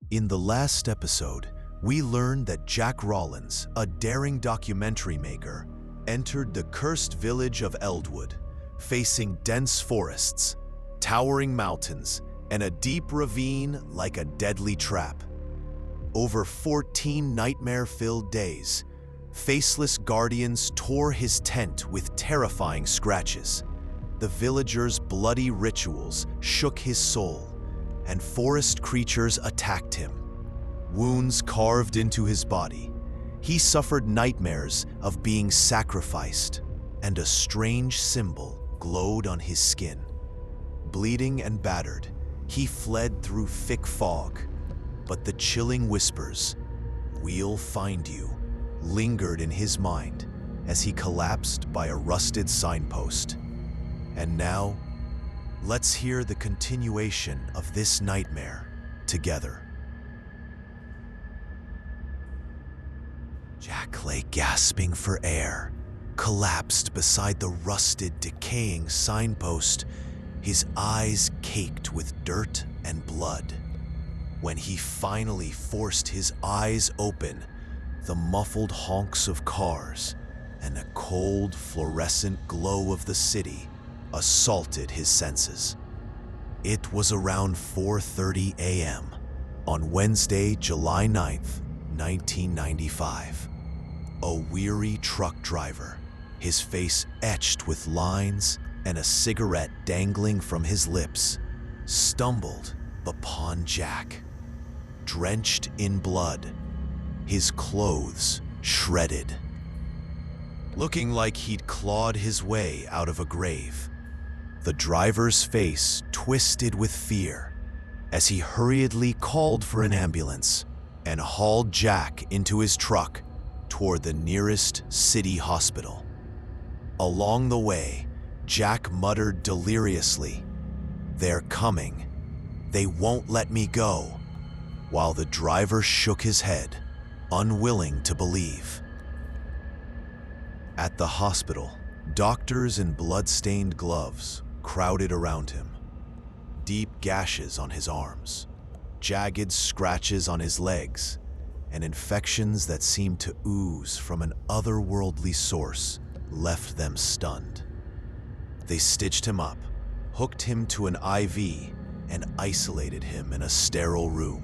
In the last episode, we learned that Jack Rollins, a daring documentary maker, entered the cursed village of Eldwood, facing dense forests, towering mountains, and a deep ravine like a deadly trap. Over 14 nightmare-filled days, faceless guardians tore his tent with terrifying scratches. The villagers' bloody rituals shook his soul, and forest creatures attacked him. Wounds carved into his body, he suffered nightmares of being sacrificed, and a strange symbol glowed on his skin. Bleeding and battered, he fled through thick fog, but the chilling whispers, "We'll find you," lingered in his mind as he collapsed by a rusted signpost. And now, let's hear the continuation of this nightmare together. Jack lay gasping for air, collapsed beside the rusted, decaying signpost, his eyes caked with dirt and blood. When he finally forced his eyes open, the muffled honks of cars and a cold, fluorescent glow of the city assaulted his senses. It was around 4:30 a.m. on Wednesday, July 9th, 1995. A weary truck driver, his face etched with lines and a cigarette dangling from his lips, stumbled upon Jack. Drenched in blood, his clothes shredded. Looking like he'd clawed his way out of a grave, the driver's face twisted with fear as he hurriedly called for an ambulance and hauled Jack into his truck toward the nearest city hospital. Along the way, Jack muttered deliriously, "They're coming. They won't let me go," while the driver shook his head, unwilling to believe. At the hospital, doctors in blood-stained gloves crowded around him. Deep gashes on his arms, jagged scratches on his legs, and infections that seemed to ooze from an otherworldly source left them stunned. They stitched him up, hooked him to an IV, and isolated him in a sterile room.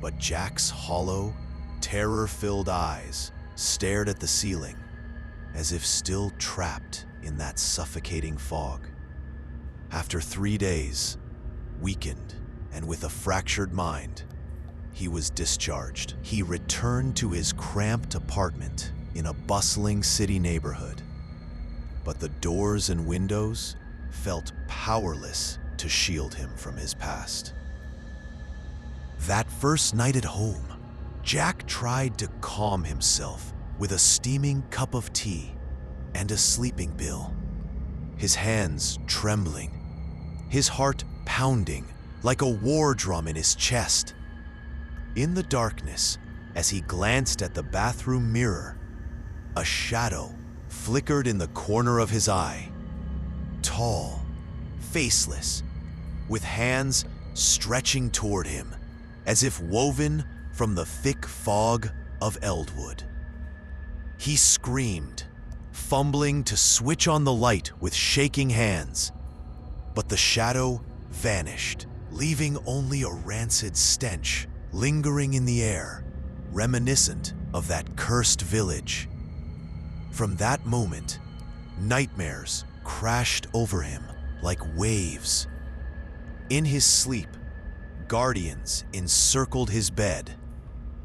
But Jack's hollow, terror-filled eyes stared at the ceiling, as if still trapped in that suffocating fog. After 3 days, weakened and with a fractured mind, he was discharged. He returned to his cramped apartment in a bustling city neighborhood. But the doors and windows felt powerless to shield him from his past. That first night at home, Jack tried to calm himself with a steaming cup of tea and a sleeping pill. His hands trembling, his heart pounding like a war drum in his chest. In the darkness, as he glanced at the bathroom mirror, a shadow flickered in the corner of his eye. Tall, faceless, with hands stretching toward him, as if woven from the thick fog of Eldwood. He screamed, fumbling to switch on the light with shaking hands, but the shadow vanished, leaving only a rancid stench lingering in the air, reminiscent of that cursed village. From that moment, nightmares crashed over him like waves. In his sleep, guardians encircled his bed,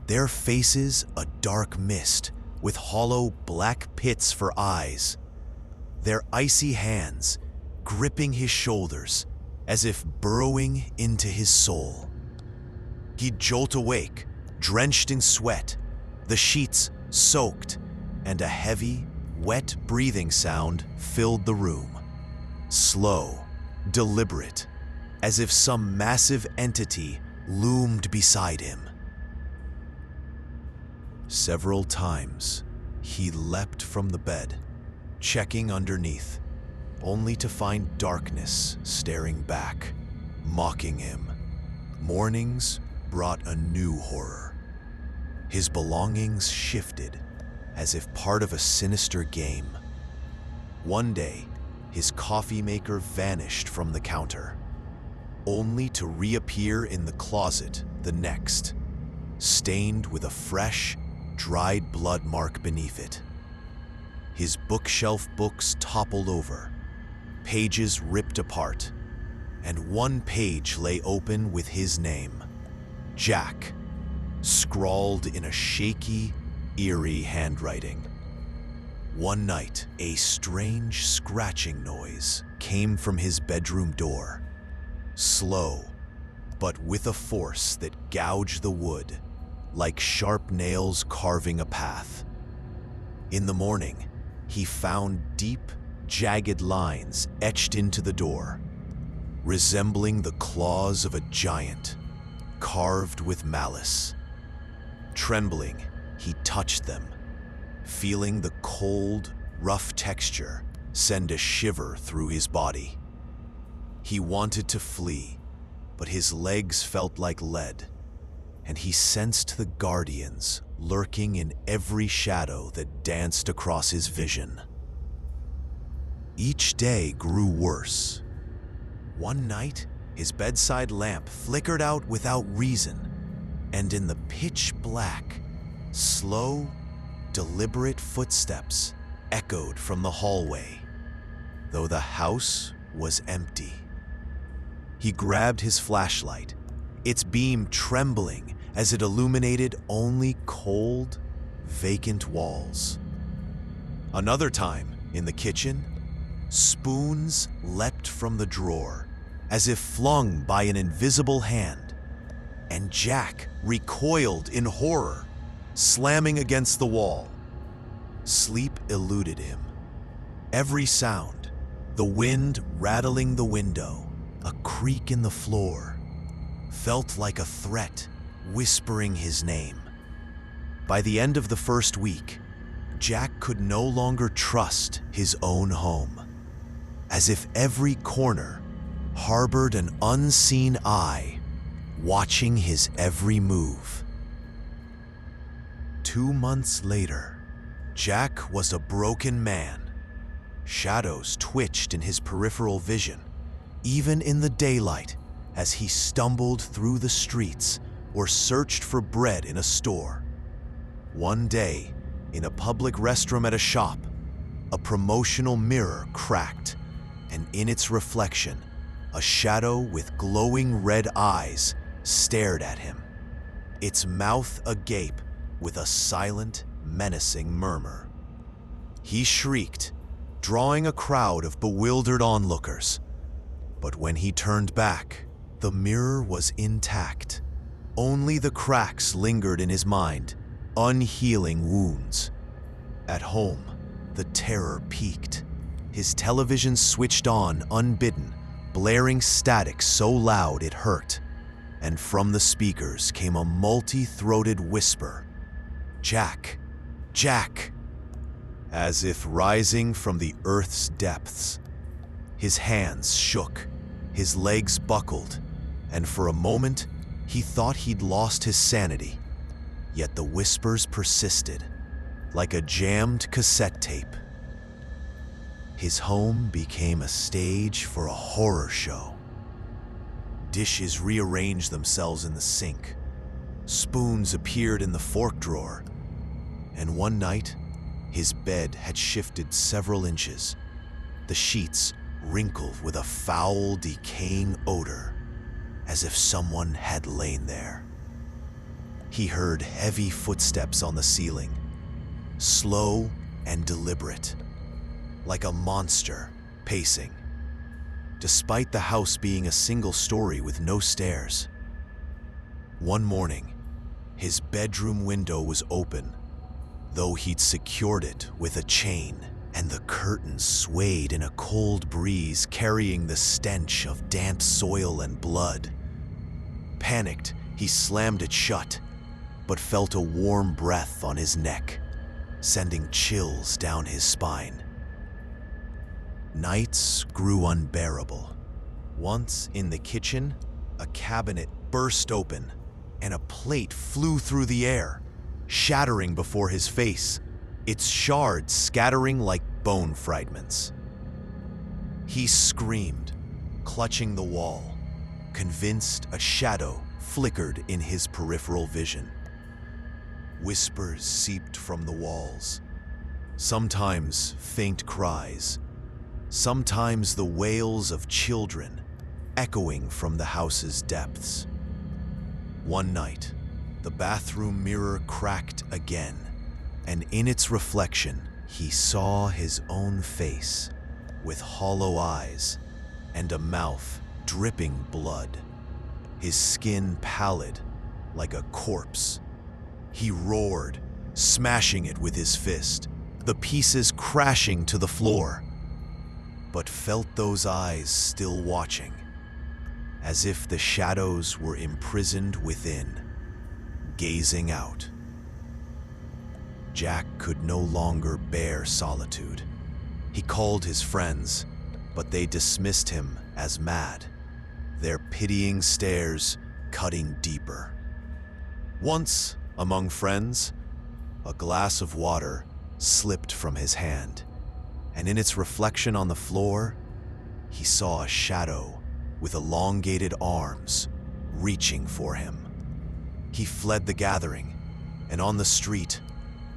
their faces a dark mist with hollow black pits for eyes, their icy hands gripping his shoulders as if burrowing into his soul. He'd jolt awake, drenched in sweat, the sheets soaked, and a heavy, wet breathing sound filled the room. Slow, deliberate, as if some massive entity loomed beside him. Several times, he leapt from the bed, checking underneath, only to find darkness staring back, mocking him. Mornings brought a new horror. His belongings shifted, as if part of a sinister game. One day, his coffee maker vanished from the counter, only to reappear in the closet the next, stained with a fresh, dried blood mark beneath it. His bookshelf books toppled over, pages ripped apart, and one page lay open with his name, Jack, scrawled in a shaky, eerie handwriting. One night, a strange scratching noise came from his bedroom door, slow, but with a force that gouged the wood, like sharp nails carving a path. In the morning, he found deep, jagged lines etched into the door, resembling the claws of a giant, carved with malice. Trembling, he touched them, feeling the cold, rough texture send a shiver through his body. He wanted to flee, but his legs felt like lead, and he sensed the guardians lurking in every shadow that danced across his vision. Each day grew worse. One night, his bedside lamp flickered out without reason, and in the pitch black, slow, deliberate footsteps echoed from the hallway, though the house was empty. He grabbed his flashlight, its beam trembling as it illuminated only cold, vacant walls. Another time, in the kitchen, spoons leapt from the drawer, as if flung by an invisible hand, and Jack recoiled in horror, slamming against the wall. Sleep eluded him. Every sound, the wind rattling the window, a creak in the floor, felt like a threat whispering his name. By the end of the first week, Jack could no longer trust his own home, as if every corner harbored an unseen eye watching his every move. 2 months later, Jack was a broken man. Shadows twitched in his peripheral vision, even in the daylight, as he stumbled through the streets or searched for bread in a store. One day, in a public restroom at a shop, a promotional mirror cracked, and in its reflection, a shadow with glowing red eyes stared at him, its mouth agape with a silent, menacing murmur. He shrieked, drawing a crowd of bewildered onlookers. But when he turned back, the mirror was intact. Only the cracks lingered in his mind, unhealing wounds. At home, the terror peaked. His television switched on unbidden, blaring static so loud it hurt. And from the speakers came a multi-throated whisper, "Jack, Jack," as if rising from the earth's depths. His hands shook, his legs buckled, and for a moment, he thought he'd lost his sanity. Yet the whispers persisted, like a jammed cassette tape. His home became a stage for a horror show. Dishes rearranged themselves in the sink. Spoons appeared in the fork drawer. And one night, his bed had shifted several inches, the sheets wrinkled with a foul, decaying odor, as if someone had lain there. He heard heavy footsteps on the ceiling, slow and deliberate, like a monster pacing, despite the house being a single story with no stairs. One morning, his bedroom window was open, though he'd secured it with a chain, and the curtains swayed in a cold breeze carrying the stench of damp soil and blood. Panicked, he slammed it shut, but felt a warm breath on his neck, sending chills down his spine. Nights grew unbearable. Once in the kitchen, a cabinet burst open, and a plate flew through the air, shattering before his face, its shards scattering like bone fragments. He screamed, clutching the wall, convinced a shadow flickered in his peripheral vision. Whispers seeped from the walls, sometimes faint cries, sometimes the wails of children echoing from the house's depths. One night, the bathroom mirror cracked again, and in its reflection, he saw his own face with hollow eyes and a mouth dripping blood, his skin pallid like a corpse. He roared, smashing it with his fist, the pieces crashing to the floor, but felt those eyes still watching, as if the shadows were imprisoned within, gazing out. Jack could no longer bear solitude. He called his friends, but they dismissed him as mad, their pitying stares cutting deeper. Once, among friends, a glass of water slipped from his hand, and in its reflection on the floor, he saw a shadow with elongated arms reaching for him. He fled the gathering, and on the street,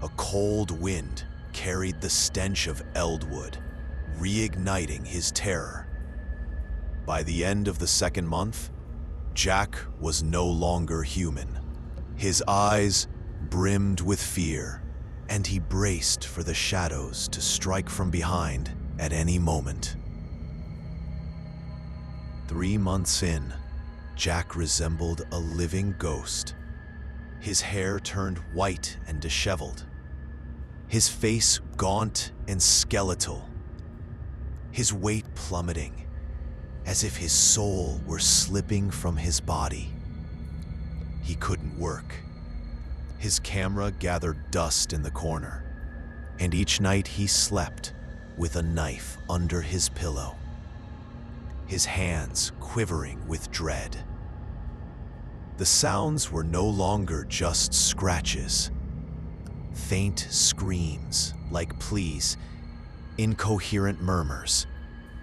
a cold wind carried the stench of Eldwood, reigniting his terror. By the end of the second month, Jack was no longer human. His eyes brimmed with fear, and he braced for the shadows to strike from behind at any moment. 3 months in, Jack resembled a living ghost. His hair turned white and disheveled, his face gaunt and skeletal, his weight plummeting, as if his soul were slipping from his body. He couldn't work. His camera gathered dust in the corner, and each night he slept with a knife under his pillow, his hands quivering with dread. The sounds were no longer just scratches, faint screams like pleas, incoherent murmurs,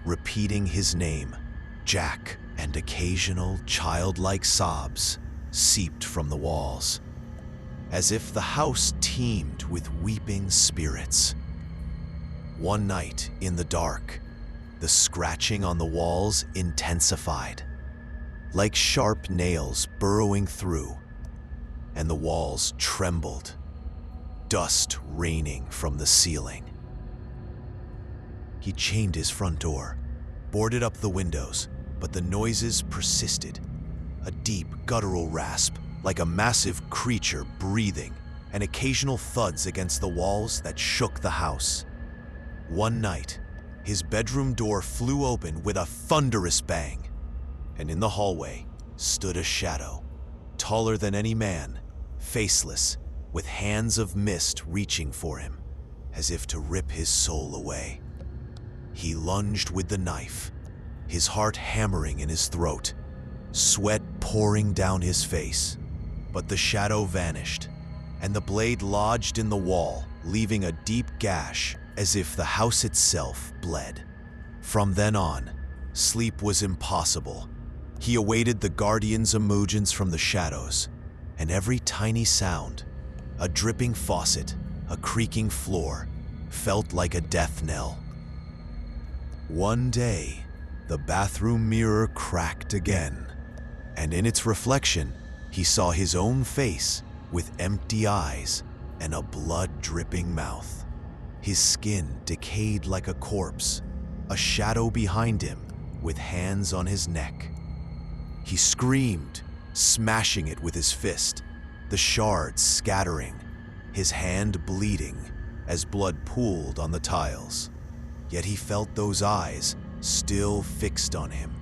repeating his name, Jack, and occasional childlike sobs seeped from the walls, as if the house teemed with weeping spirits. One night in the dark, the scratching on the walls intensified, like sharp nails burrowing through, and the walls trembled, dust raining from the ceiling. He chained his front door, boarded up the windows, but the noises persisted, a deep guttural rasp like a massive creature breathing, and occasional thuds against the walls that shook the house. One night, his bedroom door flew open with a thunderous bang, and in the hallway stood a shadow, taller than any man, faceless, with hands of mist reaching for him, as if to rip his soul away. He lunged with the knife, his heart hammering in his throat, sweat pouring down his face. But the shadow vanished, and the blade lodged in the wall, leaving a deep gash as if the house itself bled. From then on, sleep was impossible. He awaited the guardian's emergence from the shadows, and every tiny sound, a dripping faucet, a creaking floor, felt like a death knell. One day, the bathroom mirror cracked again, and in its reflection, he saw his own face with empty eyes and a blood-dripping mouth. His skin decayed like a corpse, a shadow behind him with hands on his neck. He screamed, smashing it with his fist, the shards scattering, his hand bleeding as blood pooled on the tiles. Yet he felt those eyes still fixed on him,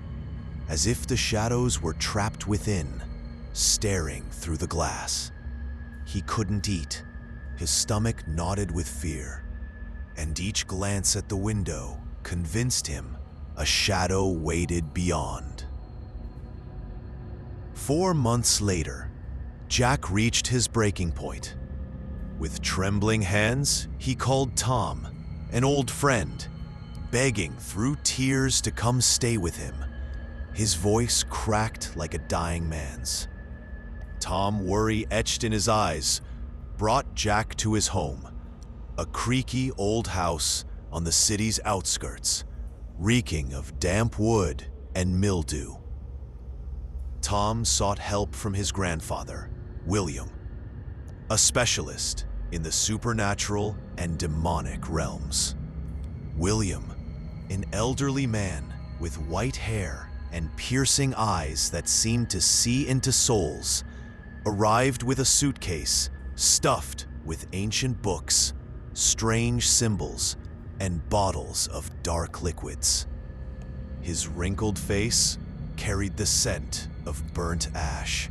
as if the shadows were trapped within, staring through the glass. He couldn't eat, his stomach knotted with fear, and each glance at the window convinced him a shadow waited beyond. 4 months later, Jack reached his breaking point. With trembling hands, he called Tom, an old friend, begging through tears to come stay with him. His voice cracked like a dying man's. Tom, worry etched in his eyes, brought Jack to his home, a creaky old house on the city's outskirts, reeking of damp wood and mildew. Tom sought help from his grandfather, William, a specialist in the supernatural and demonic realms. William, an elderly man with white hair and piercing eyes that seemed to see into souls, arrived with a suitcase stuffed with ancient books, strange symbols, and bottles of dark liquids. His wrinkled face carried the scent of burnt ash.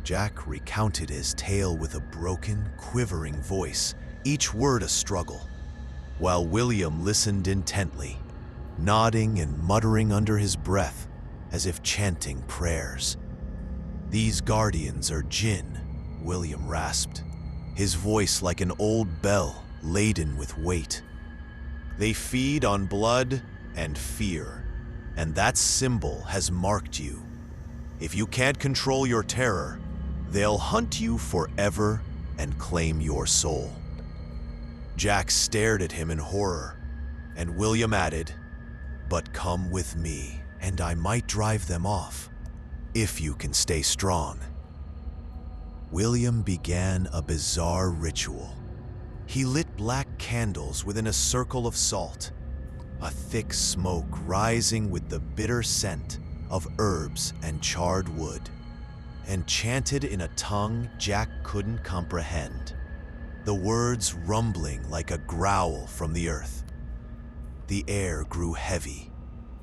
Jack recounted his tale with a broken, quivering voice, each word a struggle, while William listened intently, nodding and muttering under his breath as if chanting prayers. "These guardians are jinn," William rasped, his voice like an old bell laden with weight. "They feed on blood and fear, and that symbol has marked you. If you can't control your terror, they'll hunt you forever and claim your soul." Jack stared at him in horror, and William added, "But come with me, and I might drive them off, if you can stay strong." William began a bizarre ritual. He lit black candles within a circle of salt, a thick smoke rising with the bitter scent of herbs and charred wood, and chanted in a tongue Jack couldn't comprehend, the words rumbling like a growl from the earth. The air grew heavy,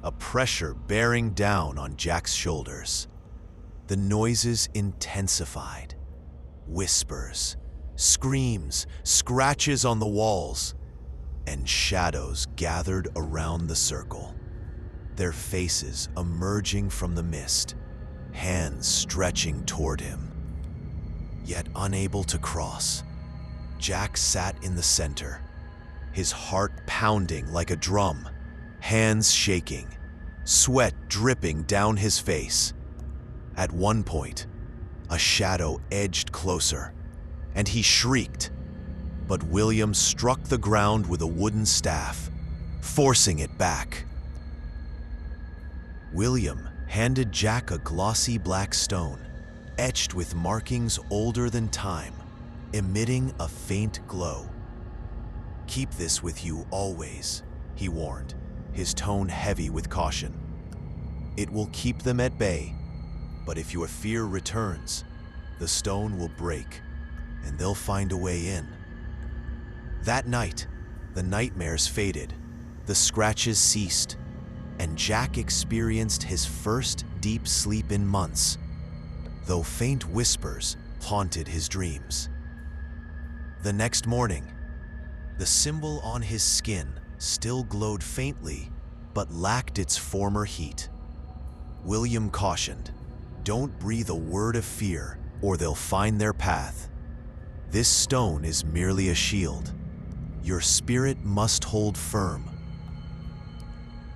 a pressure bearing down on Jack's shoulders. The noises intensified. Whispers, screams, scratches on the walls, and shadows gathered around the circle, their faces emerging from the mist, hands stretching toward him. Yet unable to cross, Jack sat in the center, his heart pounding like a drum, hands shaking, sweat dripping down his face. At one point, a shadow edged closer, and he shrieked, but William struck the ground with a wooden staff, forcing it back. William handed Jack a glossy black stone, etched with markings older than time, emitting a faint glow. "Keep this with you always," he warned, his tone heavy with caution. "It will keep them at bay, but if your fear returns, the stone will break, and they'll find a way in." That night, the nightmares faded, the scratches ceased, and Jack experienced his first deep sleep in months, though faint whispers haunted his dreams. The next morning, the symbol on his skin still glowed faintly, but lacked its former heat. William cautioned, "Don't breathe a word of fear, or they'll find their path. This stone is merely a shield. Your spirit must hold firm."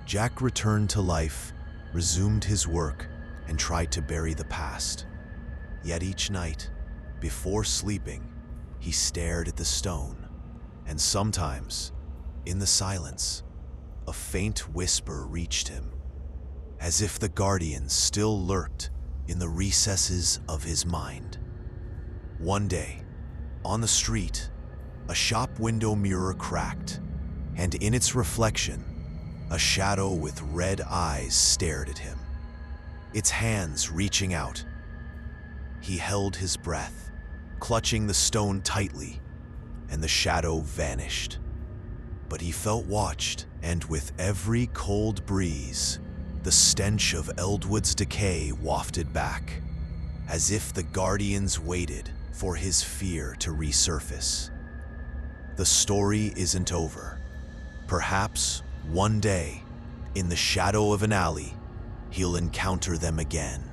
Jack returned to life, resumed his work, and tried to bury the past. Yet each night, before sleeping, he stared at the stone, and sometimes, in the silence, a faint whisper reached him, as if the guardian still lurked in the recesses of his mind. One day, on the street, a shop window mirror cracked, and in its reflection, a shadow with red eyes stared at him, its hands reaching out. He held his breath, clutching the stone tightly, and the shadow vanished. But he felt watched, and with every cold breeze, the stench of Eldwood's decay wafted back, as if the guardians waited for his fear to resurface. The story isn't over. Perhaps one day, in the shadow of an alley, he'll encounter them again.